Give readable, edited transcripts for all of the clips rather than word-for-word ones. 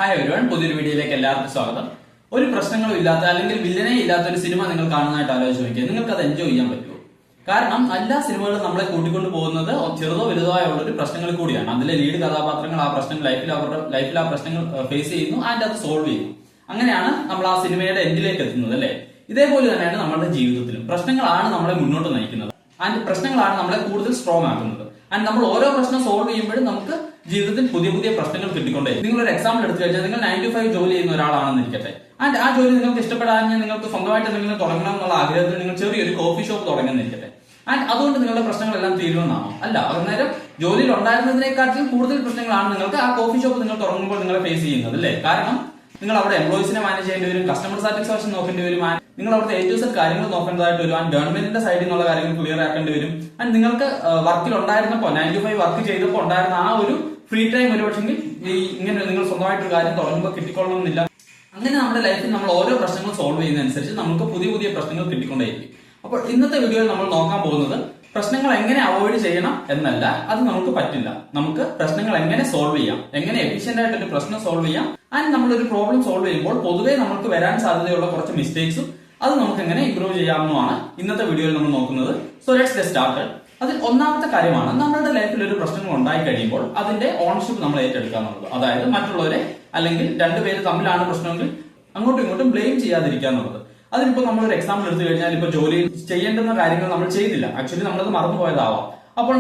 Hi everyone, പുതിയൊരു വീഡിയോയിലേക്ക് എല്ലാവർക്കും സ്വാഗതം. ഒരു പ്രശ്നങ്ങളും ഇല്ലാത്ത അല്ലെങ്കിൽ വില്ലനെ ഇല്ലാത്ത ഒരു സിനിമ നിങ്ങൾ കാണുന്നതായിട്ട് ആലോചിച്ച് നോക്കിയാൽ നിങ്ങൾക്ക് അത് എൻജോയ് ചെയ്യാൻ പറ്റുമോ? കാരണം എല്ലാ സിനിമകളും നമ്മളെ കൂട്ടിക്കൊണ്ട് പോകുന്നത് ചെറുതോ വലുതോ ആയുള്ള ഒരു പ്രശ്നങ്ങൾ കൂടിയാണ്. അതിലെ ലീഡ് കഥാപാത്രങ്ങൾ ആ പ്രശ്നം ലൈഫിൽ ആ പ്രശ്നങ്ങൾ ഫേസ് ചെയ്യുന്നു ആൻഡ് അത് സോൾവ് ചെയ്യുന്നു. അങ്ങനെയാണ് നമ്മൾ ആ സിനിമയുടെ എൻഡിലേക്ക് എത്തുന്നത് അല്ലെ. ഇതേപോലെ തന്നെയാണ് നമ്മുടെ ജീവിതത്തിലും പ്രശ്നങ്ങളാണ് നമ്മളെ മുന്നോട്ട് നയിക്കുന്നത് ആൻഡ് പ്രശ്നങ്ങളാണ് നമ്മളെ കൂടുതൽ സ്ട്രോങ് ആക്കുന്നത്. ആൻഡ് നമ്മൾ ഓരോ പ്രശ്നം സോൾവ് ചെയ്യുമ്പോഴും നമുക്ക് ജീവിതത്തിൽ പുതിയ പുതിയ പ്രശ്നങ്ങൾ കിട്ടിക്കൊണ്ടേ. നിങ്ങൾ ഒരു എക്സാമ്പിൾ എടുത്തു കഴിഞ്ഞാൽ നിങ്ങൾ 9 to 5 ജോലി ചെയ്യുന്ന ഒരാളാണെന്ന് ഇരിക്കട്ടെ. ആൻഡ് ആ ജോലി നിങ്ങൾക്ക് ഇഷ്ടപ്പെടാൻ നിങ്ങൾക്ക് സ്വന്തമായിട്ട് എന്തെങ്കിലും തുടങ്ങണം എന്നുള്ള ആഗ്രഹത്തിൽ നിങ്ങൾ ചെറിയൊരു കോഫി ഷോപ്പ് തുടങ്ങുന്നിരിക്കട്ടെ. ആൻഡ് അതുകൊണ്ട് നിങ്ങളുടെ പ്രശ്നങ്ങളെല്ലാം തീരുമെന്നാണോ? അല്ല. അന്നേരം ജോലിയിൽ ഉണ്ടായിരുന്നതിനെക്കാട്ടിലും കൂടുതൽ പ്രശ്നങ്ങളാണ് നിങ്ങൾക്ക് ആ കോഫി ഷോപ്പ് നിങ്ങൾ തുടങ്ങുമ്പോൾ നിങ്ങളെ ഫേസ് ചെയ്യുന്നത് അല്ലേ. കാരണം നിങ്ങൾ അവിടെ എംപ്ലോയീസിനെ മാനേജ് ചെയ്യേണ്ടി വരും, കസ്റ്റമർ സാറ്റിസ്ഫാക്ഷൻ നോക്കേണ്ടി വരും, നിങ്ങൾ അവിടുത്തെ A to Z കാര്യങ്ങൾ നോക്കേണ്ടതായിട്ട് വരും, ആൻഡ് ഗവൺമെന്റിന്റെ സൈഡിൽ നിന്നുള്ള കാര്യങ്ങൾ ക്ലിയർ ആക്കേണ്ടി വരും. ആൻഡ് നിങ്ങൾക്ക് വർക്കിൽ ഉണ്ടായിരുന്നപ്പോൾ 9 to 5 വർക്ക് ചെയ്തപ്പോൾ ഉണ്ടായിരുന്ന ആ ഒരു ഫ്രീ ടൈം ഒരുപക്ഷെങ്കിൽ ഇങ്ങനെ നിങ്ങൾ സ്വന്തമായിട്ടൊരു കാര്യം തുടങ്ങുമ്പോൾ കിട്ടിക്കൊള്ളണമെന്നില്ല. അങ്ങനെ നമ്മുടെ ലൈഫിൽ നമ്മൾ ഓരോ പ്രശ്നങ്ങൾ സോൾവ് ചെയ്യുന്നതനുസരിച്ച് നമുക്ക് പുതിയ പുതിയ പ്രശ്നങ്ങൾ കിട്ടിക്കൊണ്ടേയിരിക്കും. അപ്പോൾ ഇന്നത്തെ വീഡിയോയിൽ നമ്മൾ നോക്കാൻ പോകുന്നത് പ്രശ്നങ്ങൾ എങ്ങനെ അവോയ്ഡ് ചെയ്യണം എന്നല്ല, അത് നമുക്ക് പറ്റില്ല. നമുക്ക് പ്രശ്നങ്ങൾ എങ്ങനെ സോൾവ് ചെയ്യാം, എങ്ങനെ എഫിഷ്യന്റ് ആയിട്ട് ഒരു പ്രശ്നം സോൾവ് ചെയ്യാം, ആൻഡ് നമ്മളൊരു പ്രോബ്ലം സോൾവ് ചെയ്യുമ്പോൾ പൊതുവെ നമുക്ക് വരാൻ സാധ്യതയുള്ള കുറച്ച് മിസ്റ്റേക്സും അത് നമുക്ക് എങ്ങനെ ഇംപ്രൂവ് ചെയ്യാമെന്നുമാണ് ഇന്നത്തെ വീഡിയോയിൽ നമ്മൾ നോക്കുന്നത്. So let's get started. അതിൽ ഒന്നാമത്തെ കാര്യമാണ് നമ്മുടെ ലൈഫിൽ ഒരു പ്രശ്നങ്ങൾ ഉണ്ടായി കഴിയുമ്പോൾ അതിന്റെ ഓണർഷിപ്പ് നമ്മൾ ഏറ്റെടുക്കുക എന്നുള്ളത്. അതായത് മറ്റുള്ളവരെ അല്ലെങ്കിൽ രണ്ടുപേര് തമ്മിലാണ് പ്രശ്നമെങ്കിൽ അങ്ങോട്ടും ഇങ്ങോട്ടും ബ്ലെയിം ചെയ്യാതിരിക്കുക എന്നുള്ളത്. അതിനിപ്പോ നമ്മളൊരു എക്സാമ്പിൾ എടുത്തു കഴിഞ്ഞാൽ ഇപ്പൊ ജോലിയിൽ ചെയ്യേണ്ടുന്ന കാര്യങ്ങൾ നമ്മൾ ചെയ്തില്ല, ആക്ച്വലി നമ്മളത് മറന്നുപോയതാവാം. അപ്പോൾ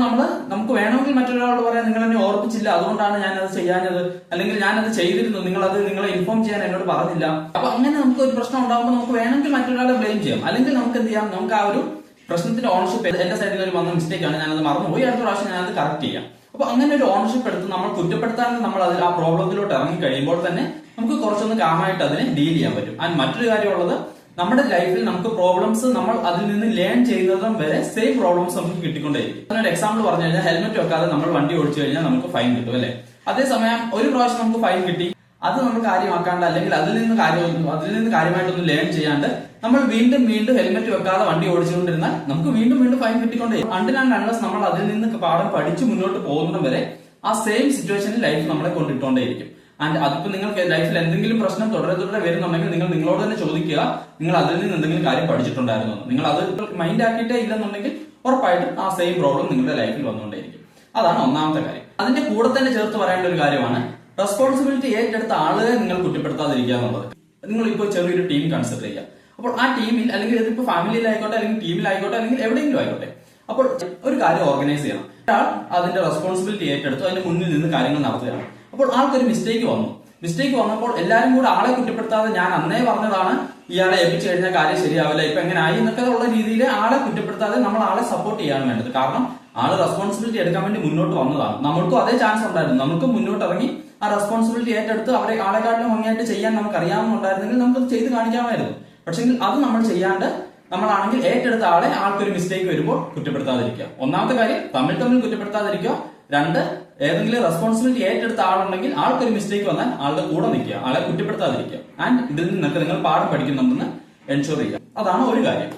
നമുക്ക് വേണമെങ്കിൽ മറ്റൊരാളോട് പറയാം, നിങ്ങൾ എന്നെ ഓർപ്പിച്ചില്ല, അതുകൊണ്ടാണ് ഞാനത് ചെയ്യാഞ്ഞത്, അല്ലെങ്കിൽ ഞാനത് ചെയ്തിരുന്നു, നിങ്ങളെ ഇൻഫോം ചെയ്യാൻ എന്നോട് പറഞ്ഞില്ല. അപ്പൊ അങ്ങനെ നമുക്ക് ഒരു പ്രശ്നം ഉണ്ടാകുമ്പോൾ നമുക്ക് വേണമെങ്കിൽ മറ്റൊരാളെ ബ്ലെയിം ചെയ്യാം. അല്ലെങ്കിൽ നമുക്ക് എന്ത് ചെയ്യാം, നമുക്ക് ആ ഒരു പ്രശ്നത്തിന്റെ ഓണർഷിപ്പ് എന്റെ സൈഡിൽ നിന്ന് വന്ന മിസ്റ്റേക്ക് ആണ്, ഞാനത് മറന്നുപോയി, അടുത്ത പ്രാവശ്യം ഞാനത് കറക്റ്റ് ചെയ്യാം. അപ്പൊ അങ്ങനെ ഒരു ഓണർഷിപ്പ് എടുത്ത് നമ്മൾ കുറ്റപ്പെടുത്താതെ നമ്മൾ അതിൽ ആ പ്രോബ്ലത്തിലോട്ട് ഇറങ്ങി കഴിയുമ്പോൾ തന്നെ നമുക്ക് കുറച്ചൊന്ന് കാമായിട്ട് അതിനെ ഡീൽ ചെയ്യാൻ പറ്റും. ആൻഡ് മറ്റൊരു കാര്യമുള്ളത്, നമ്മുടെ ലൈഫിൽ നമുക്ക് പ്രോബ്ലംസ് നമ്മൾ അതിൽ നിന്ന് ലേൺ ചെയ്യുന്നതും വരെ സെയിം പ്രോബ്ലംസ് നമുക്ക് കിട്ടിക്കൊണ്ടേയിരിക്കും. അതിനൊരു എക്സാമ്പിൾ പറഞ്ഞു കഴിഞ്ഞാൽ ഹെൽമെറ്റ് വെക്കാതെ നമ്മൾ വണ്ടി ഓടിച്ചു കഴിഞ്ഞാൽ നമുക്ക് ഫൈൻ കിട്ടും അല്ലെ. അതേസമയം ഒരു പ്രാവശ്യം നമുക്ക് ഫൈൻ കിട്ടി, അത് നമ്മൾ കാര്യമാക്കാണ്ട് അല്ലെങ്കിൽ അതിൽ നിന്ന് കാര്യമായിട്ടൊന്നും ലേൺ ചെയ്യാണ്ട് നമ്മൾ വീണ്ടും ഹെൽമെറ്റ് വെക്കാതെ വണ്ടി ഓടിച്ചുകൊണ്ടിരുന്നാൽ നമുക്ക് വീണ്ടും ഫൈൻ കിട്ടിക്കൊണ്ടേ. അണ്ടിൽ ആൻഡ് അൺലെസ് നമ്മൾ അതിൽ നിന്ന് പാഠം പഠിച്ചു മുന്നോട്ട് പോകുന്നതും വരെ ആ സെയിം സിറ്റുവേഷനിൽ ലൈഫ് നമ്മളെ കൊണ്ടിട്ടോണ്ടേയിരിക്കും. ആൻഡ് അതിപ്പോ നിങ്ങൾക്ക് ലൈഫിൽ എന്തെങ്കിലും പ്രശ്നം തുടരെ വരുന്നുണ്ടെങ്കിൽ നിങ്ങൾ നിങ്ങളോട് തന്നെ ചോദിക്കുക, നിങ്ങൾ അതിൽ നിന്ന് എന്തെങ്കിലും കാര്യം പഠിച്ചിട്ടുണ്ടായിരുന്നു. നിങ്ങൾ അത് മൈൻഡ് ആക്കിയിട്ടേ ഇല്ലെന്നുണ്ടെങ്കിൽ ഉറപ്പായിട്ടും ആ സെയിം പ്രോബ്ലം നിങ്ങളുടെ ലൈഫിൽ വന്നുകൊണ്ടേയിരിക്കും. അതാണ് ഒന്നാമത്തെ കാര്യം. അതിന്റെ കൂടെ തന്നെ ചേർത്ത് പറയേണ്ട ഒരു കാര്യമാണ് റെസ്പോൺസിബിലിറ്റി ഏറ്റെടുത്ത ആളുകളെ നിങ്ങൾ കുറ്റപ്പെടുത്താതിരിക്കുക എന്നുള്ളത്. നിങ്ങൾ ഇപ്പോൾ ചെറിയൊരു ടീം കൺസിഡർ ചെയ്യുക. അപ്പോൾ ആ ടീമിൽ അല്ലെങ്കിൽ ഇതിപ്പോ ഫാമിലിയിലായിക്കോട്ടെ അല്ലെങ്കിൽ ടീമിലായിക്കോട്ടെ അല്ലെങ്കിൽ എവിടെയെങ്കിലും ആയിക്കോട്ടെ, അപ്പോൾ ഒരു കാര്യം ഓർഗനൈസ് ചെയ്യണം. ഒരാൾ അതിന്റെ റെസ്പോൺസിബിലിറ്റി ഏറ്റെടുത്തു അതിന്റെ മുന്നിൽ നിന്ന് കാര്യങ്ങൾ നടത്തുകയാണ്. അപ്പോൾ ആൾക്കൊരു മിസ്റ്റേക്ക് വന്നപ്പോൾ എല്ലാവരും കൂടെ ആളെ കുറ്റപ്പെടുത്താതെ ഞാൻ അന്നേ പറഞ്ഞതാണ് ഇയാളെ ഏൽപ്പിച്ചു കഴിഞ്ഞാൽ കാര്യം ശരിയാവില്ല, ഇപ്പൊ എങ്ങനെ ആയി എന്നൊക്കെ ഉള്ള രീതിയിൽ ആളെ കുറ്റപ്പെടുത്താതെ നമ്മൾ ആളെ സപ്പോർട്ട് ചെയ്യാണ് വേണ്ടത്. കാരണം ആള് റെസ്പോൺസിബിലിറ്റി എടുക്കാൻ വേണ്ടി മുന്നോട്ട് വന്നതാണ്. നമ്മൾക്കും അതേ ചാൻസ് ഉണ്ടായിരുന്നു. നമുക്ക് മുന്നോട്ട് ഇറങ്ങി ആ റെസ്പോൺസിബിലിറ്റി ഏറ്റെടുത്ത് ആളെക്കാട്ടിലും ഭംഗിയായിട്ട് ചെയ്യാൻ നമുക്ക് അറിയാവുന്നുണ്ടായിരുന്നെങ്കിൽ നമുക്ക് ചെയ്ത് കാണിക്കാമായിരുന്നു. പക്ഷെ അത് നമ്മൾ ചെയ്യാണ്ട് നമ്മളാണെങ്കിൽ ഏറ്റെടുത്ത ആൾക്കൊരു മിസ്റ്റേക്ക് വരുമ്പോൾ കുറ്റപ്പെടുത്താതിരിക്കുക. ഒന്നാമത്തെ കാര്യം തമ്മിൽ കുറ്റപ്പെടുത്താതിരിക്കുക. രണ്ട്, ഏതെങ്കിലും റെസ്പോൺസിബിലിറ്റി ഏറ്റെടുത്ത ആളുണ്ടെങ്കിൽ ആൾക്കൊരു മിസ്റ്റേക്ക് വന്നാൽ ആളുടെ കൂടെ നിൽക്കുക, ആളെ കുറ്റപ്പെടുത്താതിരിക്കുക. ആൻഡ് ഇതിൽ നിന്നൊക്കെ നിങ്ങൾ പാഠം പഠിക്കുന്നുണ്ടെന്ന് എൻഷുർ ചെയ്യുക. അതാണ് ഒരു കാര്യം.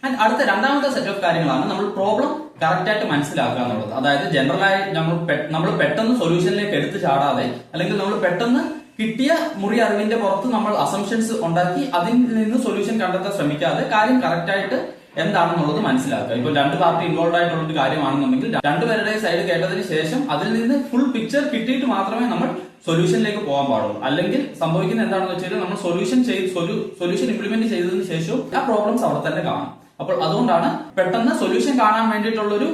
ആൻഡ് അടുത്ത രണ്ടാമത്തെ സെറ്റ് ഓഫ് കാര്യങ്ങളാണ് നമ്മൾ പ്രോബ്ലം കറക്റ്റ് ആയിട്ട് മനസ്സിലാക്കുക എന്നുള്ളത്. അതായത് ജനറലായി നമ്മൾ പെട്ടെന്ന് സൊല്യൂഷനിലേക്ക് എടുത്ത് ചാടാതെ അല്ലെങ്കിൽ നമ്മൾ പെട്ടെന്ന് കിട്ടിയ മുറി അറിവിന്റെ പുറത്ത് നമ്മൾ അസംഷൻസ് ഉണ്ടാക്കി അതിൽ നിന്ന് സൊല്യൂഷൻ കണ്ടെത്താൻ ശ്രമിക്കാതെ കാര്യം കറക്റ്റ് ആയിട്ട് എന്താണെന്നുള്ളത് മനസ്സിലാക്കുക. ഇപ്പൊ രണ്ട് പാർട്ടി ഇൻവോൾവ് ആയിട്ടുള്ള ഒരു കാര്യമാണെന്നുണ്ടെങ്കിൽ രണ്ടുപേരുടെ സൈഡ് കേട്ടതിന് ശേഷം അതിൽ നിന്ന് ഫുൾ പിക്ചർ കിട്ടിയിട്ട് മാത്രമേ നമ്മൾ സൊല്യൂഷനിലേക്ക് പോകാൻ പാടുള്ളൂ. അല്ലെങ്കിൽ സംഭവിക്കുന്നത് എന്താണെന്ന് വെച്ചാൽ നമ്മൾ സൊല്യൂഷൻ ഇംപ്ലിമെന്റ് ചെയ്തതിന് ശേഷവും ആ പ്രോബ്ലംസ് അവിടെ തന്നെ കാണും. അപ്പോൾ അതുകൊണ്ടാണ് പെട്ടെന്ന് സൊല്യൂഷൻ കാണാൻ വേണ്ടിയിട്ടുള്ളൊരു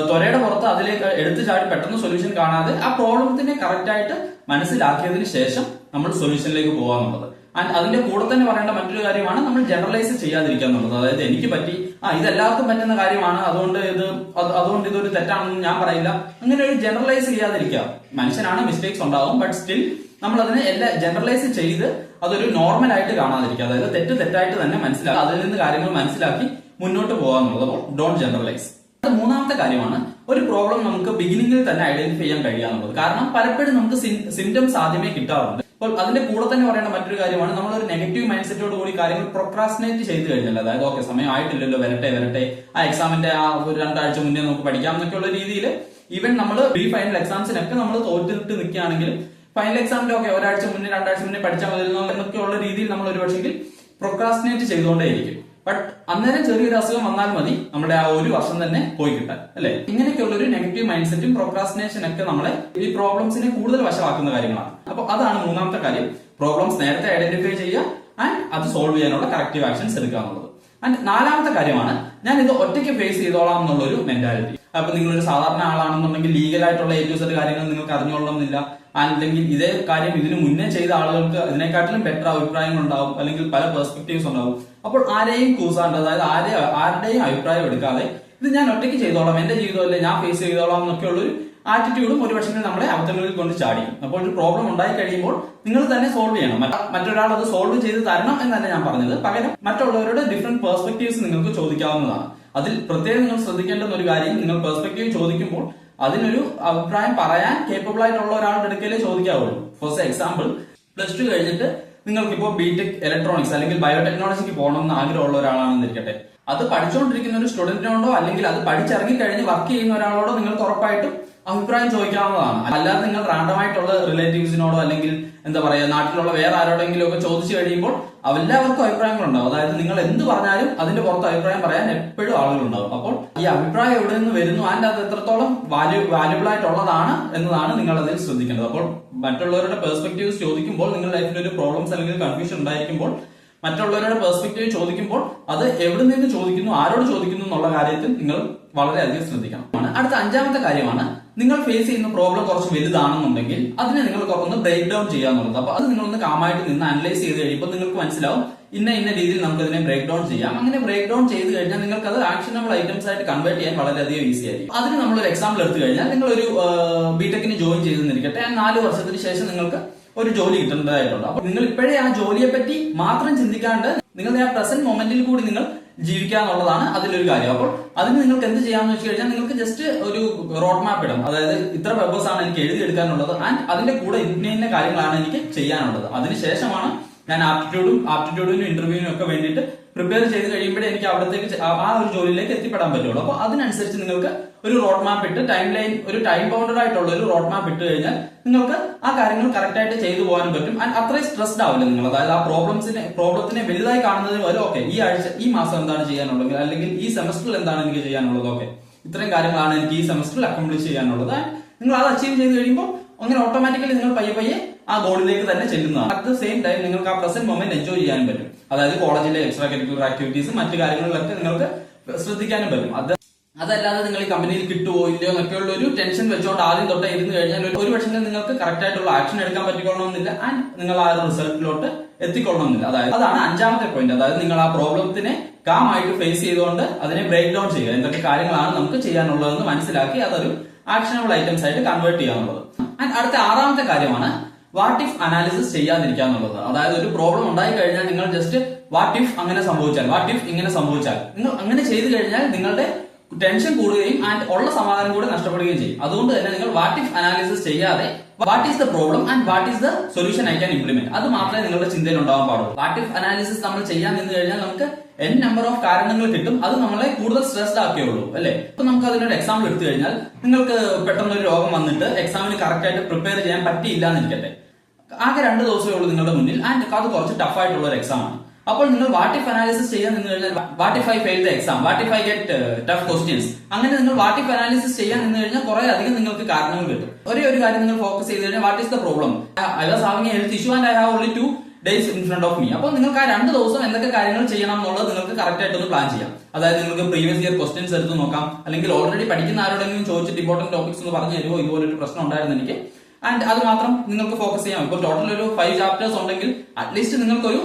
ത്വരയുടെ പുറത്ത് അതിലേക്ക് എടുത്തു ചാടി പെട്ടെന്ന് സൊല്യൂഷൻ കാണാതെ ആ പ്രോബ്ലത്തിനെ കറക്റ്റ് ആയിട്ട് മനസ്സിലാക്കിയതിന് ശേഷം നമ്മൾ സൊല്യൂഷനിലേക്ക് പോകാന്നുള്ളത്. ആൻഡ് അതിന്റെ കൂടെ തന്നെ പറയേണ്ട മറ്റൊരു കാര്യമാണ് നമ്മൾ ജനറലൈസ് ചെയ്യാതിരിക്കുക എന്നുള്ളത്. അതായത് എനിക്ക് പറ്റി, ഇതെല്ലാവർക്കും പറ്റുന്ന കാര്യമാണ്, അതുകൊണ്ട് ഇതൊരു തെറ്റാണെന്ന് ഞാൻ പറയില്ല, അങ്ങനെ ഒരു ജനറലൈസ് ചെയ്യാതിരിക്കുക. മനുഷ്യനാണ്, മിസ്റ്റേക്സ് ഉണ്ടാവും, ബട്ട് സ്റ്റിൽ നമ്മൾ അതിനെ എല്ലാം ജനറലൈസ് ചെയ്ത് അതൊരു നോർമൽ ആയിട്ട് കാണാതിരിക്കുക. അതായത് തെറ്റായിട്ട് തന്നെ മനസ്സിലാക്കുക, അതിൽ നിന്ന് കാര്യങ്ങൾ മനസ്സിലാക്കി മുന്നോട്ട് പോകാന്നുള്ളത്. അപ്പോൾ ഡോണ്ട് ജനറലൈസ്. മൂന്നാമത്തെ കാര്യമാണ് ഒരു പ്രോബ്ലം നമുക്ക് ബിഗിനിങ്ങിൽ തന്നെ ഐഡന്റിഫൈ ചെയ്യാൻ കഴിയുക എന്നുള്ളത്. കാരണം പലപ്പോഴും നമുക്ക് സിംറ്റംസ് ആദ്യമേ കിട്ടാറുണ്ട്. അപ്പോൾ അതിന്റെ കൂടെ തന്നെ പറയേണ്ട മറ്റൊരു കാര്യമാണ് നമ്മൾ ഒരു നെഗറ്റീവ് മൈൻഡ് സെറ്റോട് കൂടി കാര്യങ്ങൾ പ്രൊക്രാസ്റ്റിനേറ്റ് ചെയ്ത് കഴിഞ്ഞാൽ, അതായത് ഓക്കെ സമയം ആയിട്ടില്ലല്ലോ, വരട്ടെ ആ എക്സാമിന്റെ ആ ഒരു 2 ആഴ്ച മുന്നേ നമുക്ക് പഠിക്കാം എന്നൊക്കെയുള്ള രീതിയിൽ ഈവൻ നമ്മൾ പ്രീ ഫൈനൽ എക്സാംസിനൊക്കെ നമ്മൾ തോറ്റിട്ട് നിൽക്കുകയാണെങ്കിൽ ഫൈനൽ എക്സാമിന്റെ ഒക്കെ ഒരാഴ്ച മുന്നേ 2 ആഴ്ച മുന്നേ പഠിച്ചാൽ മതി എന്നൊക്കെയുള്ള രീതിയിൽ നമ്മൾ ഒരു പക്ഷെങ്കിൽ പ്രൊക്രാസ്റ്റിനേറ്റ് ചെയ്തുകൊണ്ടേയിരിക്കും. ബട്ട് അന്നേരം ചെറിയൊരു അസുഖം വന്നാൽ മതി നമ്മുടെ ആ ഒരു വർഷം തന്നെ പോയി കിട്ടാൻ, അല്ലെ? ഇങ്ങനെയൊക്കെയുള്ള ഒരു നെഗറ്റീവ് മൈൻഡ് സെറ്റും പ്രൊക്രാസ്റ്റിനേഷൻ ഒക്കെ നമ്മളെ ഈ പ്രോബ്ലംസിനെ കൂടുതൽ വശമാക്കുന്ന കാര്യങ്ങളാണ്. അപ്പൊ അതാണ് മൂന്നാമത്തെ കാര്യം. പ്രോബ്ലംസ് നേരത്തെ ഐഡന്റിഫൈ ചെയ്യുക ആൻഡ് അത് സോൾവ് ചെയ്യാനുള്ള കറക്റ്റീവ് ആക്ഷൻസ് എടുക്കുക എന്നുള്ളത്. ആൻഡ് നാലാമത്തെ കാര്യമാണ് ഞാൻ ഇത് ഒറ്റയ്ക്ക് ഫേസ് ചെയ്തോളാം എന്നുള്ളൊരു മെന്റാലിറ്റി. അപ്പൊ നിങ്ങളൊരു സാധാരണ ആളാണെന്നുണ്ടെങ്കിൽ ലീഗലായിട്ടുള്ള A to Z കാര്യങ്ങൾ നിങ്ങൾക്ക് അറിഞ്ഞോളണമെന്നില്ല. അല്ലെങ്കിൽ ഇതേ കാര്യം ഇതിനു മുന്നേ ചെയ്ത ആളുകൾക്ക് ഇതിനെക്കാട്ടിലും ബെറ്റർ അഭിപ്രായങ്ങൾ ഉണ്ടാവും, അല്ലെങ്കിൽ പല പെർസ്പെക്ടീവ്സ് ഉണ്ടാവും. അപ്പോൾ ആരെയും കൂസാണ്ട്, അതായത് ആരുടെയും അഭിപ്രായം എടുക്കാതെ ഇത് ഞാൻ ഒറ്റയ്ക്ക് ചെയ്തോളാം, എന്റെ ജീവിതമല്ലേ, ഞാൻ ഫേസ് ചെയ്തോളാം എന്നൊക്കെയുള്ളൊരു ആറ്റിറ്റ്യൂഡും ഒരു പക്ഷേ നമ്മളെ അബദ്ധങ്ങളിൽ കൊണ്ട് ചാടിക്കും. അപ്പോൾ ഒരു പ്രോബ്ലം ഉണ്ടായി കഴിയുമ്പോൾ നിങ്ങൾ തന്നെ സോൾവ് ചെയ്യണം. മറ്റൊരാൾ അത് സോൾവ് ചെയ്ത് തരണം എന്നല്ല ഞാൻ പറഞ്ഞത്. പകരം മറ്റുള്ളവരുടെ ഡിഫറെന്റ് പെർസ്പെക്ടീവ്സ് നിങ്ങൾക്ക് ചോദിക്കാവുന്നതാണ്. അതിൽ പ്രത്യേകം നിങ്ങൾ ശ്രദ്ധിക്കേണ്ടുന്ന ഒരു കാര്യം, നിങ്ങൾ പെർസ്പെക്ടീവ് ചോദിക്കുമ്പോൾ അതിനൊരു അഭിപ്രായം പറയാൻ കേപ്പബിൾ ആയിട്ടുള്ള ഒരാളുടെ അടുക്കലേ ചോദിക്കാവുള്ളൂ. ഫോർ എക്സാമ്പിൾ, +2 കഴിഞ്ഞിട്ട് നിങ്ങൾക്കിപ്പോ ബിടെക് ഇലക്ട്രോണിക്സ് അല്ലെങ്കിൽ ബയോടെക്നോളജിക്ക് പോകണം എന്ന് ആഗ്രഹമുള്ള ഒരാളാണെന്നിരിക്കട്ടെ, അത് പഠിച്ചുകൊണ്ടിരിക്കുന്ന ഒരു സ്റ്റുഡന്റിനോടോ അല്ലെങ്കിൽ അത് പഠിച്ചിറങ്ങി കഴിഞ്ഞ് വർക്ക് ചെയ്യുന്ന ഒരാളോടോ നിങ്ങൾക്ക് ഉറപ്പായിട്ടും അഭിപ്രായം ചോദിക്കാവുന്നതാണ്. അല്ലാതെ നിങ്ങൾ റാൻഡമായിട്ടുള്ള റിലേറ്റീവ്സിനോടോ അല്ലെങ്കിൽ എന്താ പറയാ നാട്ടിലുള്ള വേറെ ആരോടെങ്കിലും ഒക്കെ ചോദിച്ചു കഴിയുമ്പോൾ എല്ലാവർക്കും അഭിപ്രായങ്ങളുണ്ടാവും. അതായത് നിങ്ങൾ എന്ത് പറഞ്ഞാലും അതിന്റെ പുറത്ത് അഭിപ്രായം പറയാൻ എപ്പോഴും ആളുകളുണ്ടാവും. അപ്പോൾ ഈ അഭിപ്രായം എവിടെ നിന്ന് വരുന്നു ആൻഡ് അത് എത്രത്തോളം വാല്യുബിൾ ആയിട്ടുള്ളതാണ് എന്നതാണ് നിങ്ങൾ അതിൽ ശ്രദ്ധിക്കേണ്ടത്. അപ്പോൾ മറ്റുള്ളവരുടെ പെർസ്പെക്ടീവ്സ് ചോദിക്കുമ്പോൾ നിങ്ങൾ ലൈഫിൽ ഒരു പ്രോബ്ലംസ് അല്ലെങ്കിൽ കൺഫ്യൂഷൻ ഉണ്ടായിരിക്കുമ്പോൾ മറ്റുള്ളവരുടെ പെർസ്പെക്ടീവ് ചോദിക്കുമ്പോൾ അത് എവിടെ നിന്ന് ചോദിക്കുന്നു, ആരോട് ചോദിക്കുന്നു എന്നുള്ള കാര്യത്തിൽ നിങ്ങൾ വളരെയധികം ശ്രദ്ധിക്കണം. അടുത്ത 5ാമത്തെ കാര്യമാണ്, നിങ്ങൾ ഫേസ് ചെയ്യുന്ന പ്രോബ്ലം കുറച്ച് വലുതാണെന്നുണ്ടെങ്കിൽ അതിനെ നിങ്ങൾ ഒന്ന് ബ്രേക്ക് ഡൗൺ ചെയ്യാന്നുള്ളത്. അപ്പൊ അത് നിങ്ങളൊന്ന് കാമായിട്ട് നിന്ന് അനലൈസ് ചെയ്ത് കഴിയുമ്പോൾ നിങ്ങൾക്ക് മനസ്സിലാവും ഇന്ന രീതിയിൽ നമുക്ക് ഇതിനെ ബ്രേക്ക് ഡൗൺ ചെയ്യാം. അങ്ങനെ ബ്രേക്ക് ഡൗൺ ചെയ്ത് കഴിഞ്ഞാൽ നിങ്ങൾക്ക് അത് ആക്ഷനബിൾ ഐറ്റംസ് ആയിട്ട് കൺവേർട്ട് ചെയ്യാൻ വളരെയധികം ഈസി ആയിരിക്കും. അതിന് നമ്മളൊരു എക്സാമ്പിൾ എടുത്തു കഴിഞ്ഞാൽ, നിങ്ങളൊരു ബിടെക്കിന് ജോയിൻ ചെയ്തെന്നിരിക്കട്ടെ, 4 വർഷത്തിന് ശേഷം നിങ്ങൾക്ക് ഒരു ജോലി കിട്ടേണ്ടതായിട്ടുണ്ട്. അപ്പൊ നിങ്ങൾ ഇപ്പോഴേ ആ ജോലിയെ പറ്റി മാത്രം ചിന്തിക്കാണ്ട് നിങ്ങളുടെ ആ പ്രസന്റ് മൊമെന്റിൽ കൂടി നിങ്ങൾ ജീവിക്കുക എന്നുള്ളതാണ് അതിലൊരു കാര്യം. അപ്പോൾ അതിന് നിങ്ങൾക്ക് എന്ത് ചെയ്യാമെന്ന് വെച്ച് കഴിഞ്ഞാൽ, നിങ്ങൾക്ക് ജസ്റ്റ് ഒരു റോഡ് മാപ്പ് ഇടാം. അതായത് ഇത്ര പേപ്പേഴ്സ് ആണ് എനിക്ക് എഴുതിയെടുക്കാനുള്ളത് ആൻഡ് അതിന്റെ കൂടെ ഇന്ന കാര്യങ്ങളാണ് എനിക്ക് ചെയ്യാനുള്ളത്. അതിനുശേഷമാണ് ഞാൻ ആപ്റ്റിറ്റ്യൂഡിനും ഇന്റർവ്യൂവിനും ഒക്കെ വേണ്ടിയിട്ട് പ്രിപ്പയർ ചെയ്ത് കഴിയുമ്പോഴേ എനിക്ക് അവിടത്തേക്ക് ആ ഒരു ജോലിയിലേക്ക് എത്തിപ്പെടാൻ പറ്റുള്ളൂ. അപ്പൊ അതിനനുസരിച്ച് നിങ്ങൾക്ക് ഒരു റോഡ് മാപ്പ് ഇട്ട് ഒരു ടൈം ബൗണ്ടഡ് ആയിട്ടുള്ള ഒരു റോഡ് മാപ്പ് ഇട്ട് കഴിഞ്ഞാൽ നിങ്ങൾക്ക് ആ കാര്യങ്ങൾ കറക്റ്റ് ആയിട്ട് ചെയ്തു പോകാനും പറ്റും. ആൻഡ് അത്രയും സ്ട്രെസ്ഡ് ആവില്ല നിങ്ങൾ. അതായത് ആ പ്രോബ്ലത്തിനെ വലുതായി കാണുന്നതിന് വരെ ഓക്കെ ഈ മാസം എന്താണ് ചെയ്യാനുള്ളത്, അല്ലെങ്കിൽ ഈ സെമസ്റ്ററിൽ എന്താണ് എനിക്ക് ചെയ്യാനുള്ളത്, ഓക്കെ ഇത്രയും കാര്യങ്ങളാണ് എനിക്ക് ഈ സെമസ്റ്ററിൽ അക്കംപ്ലിഷ് ചെയ്യാനുള്ളത്. നിങ്ങൾ അത് അച്ചീവ് ചെയ്ത് കഴിയുമ്പോൾ അങ്ങനെ ഓട്ടോമാറ്റിക്കലി നിങ്ങൾ പയ്യെ ആ ഗോളിലേക്ക് തന്നെ ചെല്ലുന്നതാണ്. അറ്റ് ദ സെയിം ടൈം നിങ്ങൾക്ക് ആ പ്രസന്റ് മൊമെന്റ് എൻജോയ് ചെയ്യാനും പറ്റും. അതായത് കോളേജിലെ എക്സ്ട്രാ കരിക്കുലർ ആക്ടിവിറ്റീസും മറ്റു കാര്യങ്ങളിലൊക്കെ നിങ്ങൾക്ക് ശ്രദ്ധിക്കാനും പറ്റും. അതല്ലാതെ നിങ്ങൾ ഈ കമ്പനിയിൽ കിട്ടുമോ ഇല്ലയോ എന്നൊക്കെയുള്ള ഒരു ടെൻഷൻ വെച്ചുകൊണ്ട് ആദ്യം തൊട്ടേ ഇരുന്ന് കഴിഞ്ഞാൽ ഒരു പക്ഷേ നിങ്ങൾക്ക് കറക്റ്റ് ആയിട്ടുള്ള ആക്ഷൻ എടുക്കാൻ പറ്റിക്കൊള്ളണമെന്നില്ല ആൻഡ് നിങ്ങൾ ആ റിസൾട്ടിലോട്ട് എത്തിക്കൊള്ളണമെന്നില്ല. അതാണ് 5ാമത്തെ പോയിന്റ്. അതായത് നിങ്ങൾ ആ പ്രോബ്ലത്തിനെ കാമായിട്ട് ഫേസ് ചെയ്തുകൊണ്ട് അതിനെ ബ്രേക്ക് ഡൗൺ ചെയ്യുക. എന്തൊക്കെ കാര്യങ്ങളാണ് നമുക്ക് ചെയ്യാനുള്ളതെന്ന് മനസ്സിലാക്കി അതൊരു ആക്ഷനബിൾ ഐറ്റംസ് ആയിട്ട് കൺവേർട്ട് ചെയ്യാന്നുള്ളത്. ആൻഡ് അടുത്ത 6ാമത്തെ കാര്യമാണ് വാട്ട് ഇഫ് അനാലിസിസ് ചെയ്യാതിരിക്കുക എന്നുള്ളത്. അതായത് ഒരു പ്രോബ്ലം ഉണ്ടായി കഴിഞ്ഞാൽ നിങ്ങൾ ജസ്റ്റ് വാട്ട് ഇഫ് അങ്ങനെ സംഭവിച്ചാൽ, വാട്ട് ഇഫ് ഇങ്ങനെ സംഭവിച്ചാൽ, നിങ്ങൾ അങ്ങനെ ചെയ്തു കഴിഞ്ഞാൽ നിങ്ങളുടെ ടെൻഷൻ കൂടുകയും ആൻഡ് ഉള്ള സമാധാനം കൂടെ നഷ്ടപ്പെടുകയും ചെയ്യും. അതുകൊണ്ട് തന്നെ നിങ്ങൾ വാട്ട് ഇഫ് അനാലിസിസ് ചെയ്യാതെ what is the problem and what is the solution I can implement, അത് മാത്രമേ നിങ്ങളുടെ ചിന്തയിൽ ഉണ്ടാവാൻ പാടുള്ളൂ. വാട്ട് ഇഫ് അനാലിസിസ് നമ്മൾ ചെയ്യാൻ നിന്ന് കഴിഞ്ഞാൽ നമുക്ക് n നമ്പർ ഓഫ് കാരണങ്ങൾ കിട്ടും. അത് നമ്മളെ കൂടുതൽ സ്ട്രെസ്ഡ് ആക്കിയുള്ളൂ, അല്ലെ? അപ്പൊ നമുക്ക് അതിനൊരു എക്സാമ്പിൾ എടുത്തു കഴിഞ്ഞാൽ, നിങ്ങൾക്ക് പെട്ടെന്ന് ഒരു രോഗം വന്നിട്ട് എക്സാമിന് കറക്റ്റ് ആയിട്ട് പ്രിപ്പയർ ചെയ്യാൻ പറ്റിയില്ല എന്നിരിക്കട്ടെ. ആകെ 2 ദിവസമേ ഉള്ളൂ നിങ്ങളുടെ മുന്നിൽ ആൻഡ് അത് കുറച്ച് ടഫ് ആയിട്ടുള്ള ഒരു എക്സാം ആണ്. അപ്പോൾ നിങ്ങൾ വാട്ട് ഇഫ് അനാലിസിസ് ചെയ്യാൻ നിന്ന് കഴിഞ്ഞാൽ, what if I fail the exam, what if I get tough questions, അങ്ങനെ നിങ്ങൾ വാട്ട് ഇഫ് അനാലിസിസ് ചെയ്യാൻ നിന്ന് കഴിഞ്ഞാൽ കുറെ അധികം നിങ്ങൾക്ക് കാരണങ്ങൾ കിട്ടും. ഒരു കാര്യം നിങ്ങൾ ഫോക്കസ് ചെയ്ത് കഴിഞ്ഞാൽ, what is the problem, I was having A health issue and I have only 2 days in front of me. അപ്പോൾ നിങ്ങൾക്ക് ആ 2 ദിവസം എന്തൊക്കെ കാര്യങ്ങൾ ചെയ്യണം എന്നുള്ളത് നിങ്ങൾക്ക് കറക്റ്റ് ആയിട്ടൊന്ന് പ്ലാൻ ചെയ്യാം. അതായത് നിങ്ങൾക്ക് പ്രീവിയസ് ഇയർ ക്വസ്റ്റ്യൻസ് എടുത്ത് നോക്കാം, അല്ലെങ്കിൽ ഓൾറെഡി പഠിക്കുന്ന ആരോടെങ്കിലും ചോദിച്ചിട്ട് ഇമ്പോർട്ടന്റ് ടോപ്പിക്സ് എന്ന് പറഞ്ഞു തരുമോ, ഇതുപോലൊരു പ്രശ്നം ഉണ്ടായിരുന്നു എനിക്ക്, ആൻഡ് അത് മാത്രം നിങ്ങൾക്ക് ഫോക്കസ് ചെയ്യാം. ഇപ്പോൾ ടോട്ടൽ ഒരു 5 ചാപ്റ്റേഴ്സ് ഉണ്ടെങ്കിൽ അറ്റ്ലീസ്റ്റ് നിങ്ങൾക്കൊരു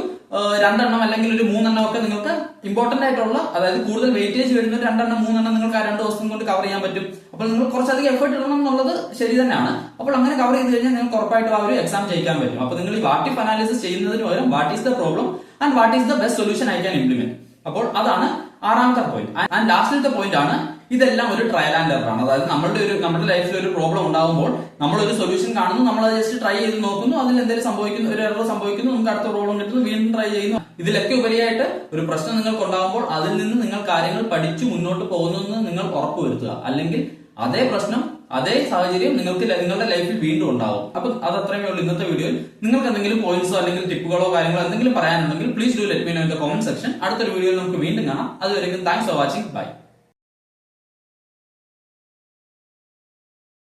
2 എണ്ണം അല്ലെങ്കിൽ ഒരു 3 എണ്ണം ഒക്കെ നിങ്ങൾക്ക് ഇമ്പോർട്ടന്റ് ആയിട്ടുള്ള, അതായത് കൂടുതൽ വെയിറ്റേജ് വരുന്ന 2 എണ്ണം 3 എണ്ണം നിങ്ങൾക്ക് ആ 2 ദിവസം കൊണ്ട് കവർ ചെയ്യാൻ പറ്റും. അപ്പോൾ നിങ്ങൾ കുറച്ചധികം എഫേർട്ട് ഇടണം എന്നുള്ളത് ശരി തന്നെയാണ്. അപ്പോൾ അങ്ങനെ കവർ ചെയ്ത് കഴിഞ്ഞാൽ നിങ്ങൾക്ക് ഉറപ്പായിട്ടും ആ ഒരു എക്സാം ജയിക്കാൻ പറ്റും. അപ്പോൾ നിങ്ങൾ ഈ വാട്ട് ഇഫ് അനാലിസിസ് ചെയ്യുന്നതിന് പകരം what is the problem and what is the best solution I can implement. അപ്പോൾ അതാണ് 6ാമത്തെ പോയിന്റ്. ആൻഡ് ലാസ്റ്റിലത്തെ പോയിന്റ് ആണ്, ഇതെല്ലാം ഒരു ട്രയൽ ആൻഡ് എറർ ആണ്. അതായത് നമ്മുടെ ലൈഫിൽ ഒരു പ്രോബ്ലം ഉണ്ടാകുമ്പോൾ നമ്മളൊരു സൊല്യൂഷൻ കാണുന്നു, നമ്മൾ അത് ജസ്റ്റ് ട്രൈ ചെയ്ത് നോക്കുന്നു, അതിൽ എന്തെങ്കിലും സംഭവിക്കുന്നു, ഒരു എറർ സംഭവിക്കുന്നു, നമുക്ക് അടുത്ത പ്രോബ്ലം കിട്ടുന്നു, വീണ്ടും ട്രൈ ചെയ്യുന്നു. ഇതിലൊക്കെ ഉപരിയായിട്ട് ഒരു പ്രശ്നം നിങ്ങൾക്ക് ഉണ്ടാകുമ്പോൾ അതിൽ നിന്ന് നിങ്ങൾ കാര്യങ്ങൾ പഠിച്ചു മുന്നോട്ട് പോകുന്നു എന്ന് നിങ്ങൾ ഉറപ്പുവരുത്തുക. അല്ലെങ്കിൽ അതേ പ്രശ്നം അതേ സാഹചര്യം നിങ്ങളുടെ ലൈഫിൽ വീണ്ടും ഉണ്ടാവും. അപ്പൊ അത് അത്രമേ ഉള്ളൂ ഇന്നത്തെ വീഡിയോയിൽ. നിങ്ങൾക്ക് എന്തെങ്കിലും പോയിന്റ്സോ അല്ലെങ്കിൽ ടിപ്പുകളോ കാര്യങ്ങളോ എന്തെങ്കിലും പറയാനുണ്ടെങ്കിൽ please do let me know in the comment section. അടുത്തൊരു വീഡിയോയിൽ നമുക്ക് വീണ്ടും കാണാം. അതുവരെയും താങ്ക്സ് ഫോർ വാച്ചിങ്. ബൈ.